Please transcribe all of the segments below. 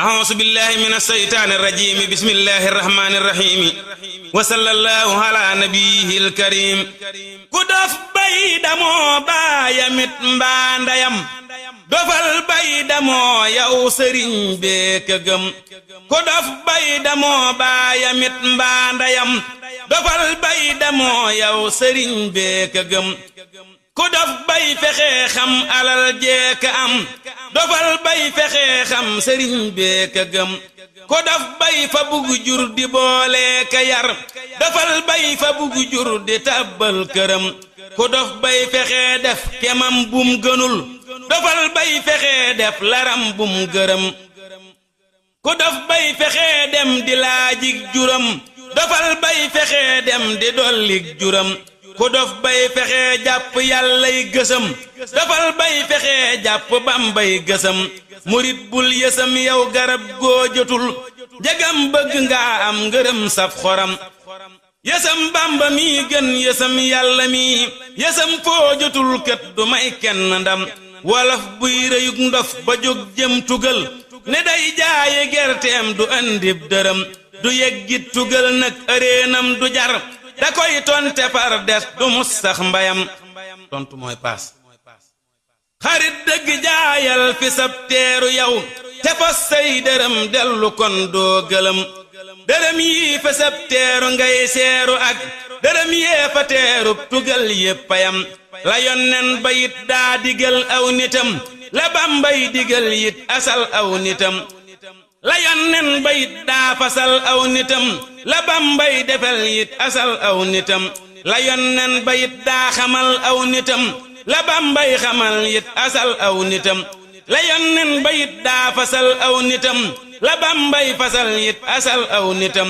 أعوذ بالله من الشيطان الرجيم بسم الله الرحمن الرحيم وصلى الله على نبيه الكريم ku dof bay damoo baayamit mbaa ndayam dofal bay damoo yow sëriñ bee ka gëm ku dof bay damoo baayamit mbaa ndayam dofal bay damoo yow sëriñ bee ka gëm ku dof bay fexe xam alal jee ka am dofal bay fexe xam sëriñ bee ka gëm ku dof bay fa bugg jur di boole ka yar dofal bay fa bugg jur di tabbal këram ku dof bay fexe def kemam bum gënul dofal bay fexe def laram bum gërëm ku dof bay fexe dem di laajig juram dofal bay fexe dem di dollig juram ku dof bay fexe jàpp yàllay gësëm dofal bay fexe jàpp bambay gësëm murit bul yësëm yow garab goo jotul jagam bëgg nga am ngërëm saf xoram yësëm bamba mi gën yësëm yàlla mi yësëm foo jotul kët du may kenn ndam wolof buy rëyug ndof ba jóg jëm tugal ne day jaaye gerteem du andib dërëm du yeggit tugal nag ëreenam du jar da koy tonte far des du mus sax mbayam tontu mooy paas xarit dëgg jaayal fi sab teeru yow te fas say dërëm dellu kon doo gëlëm dërëm yii fa sab teeru ngay seeru ak dërëm yee fa teerub tugal yéppayam la yonnen ba yit daa digal aw nitam la bambay digal yit asal aw nitam la yonnen ba yit daa fasal aw nitam la bambay defal yit asal aw nitam la yonnen ba yit daa xamal aw nitam la bambay xamal yit asal aw nitam la yonnen ba yit daa fasal aw nitam la bambay fasal yit asal aw nitam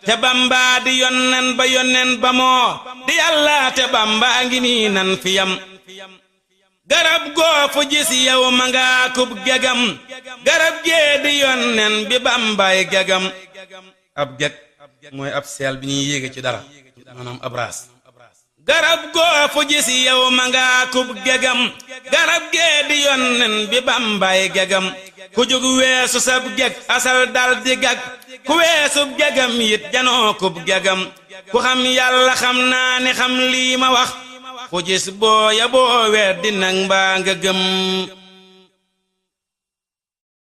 te bamba di yonnen ba moo di yàlla te bamba ngi nii nan fiyam garab goo fu gis yow ma ngaa kub gegam garab gee di yonnen bi bambay gegam ab geg mooy ab seel bi ñuy yéege ci dara maanaam ab raas garab goo fu gis yow ma ngaa kub gegam garab gee di yonnen bi bambay gegam ku jóg weesu sab geg asal dal di gag ku weesu gegam yit janoo kub gegam ku xam yàlla xam naa ni xam lii ma wax ku gis booya boo weddi nag mbaa nga gëm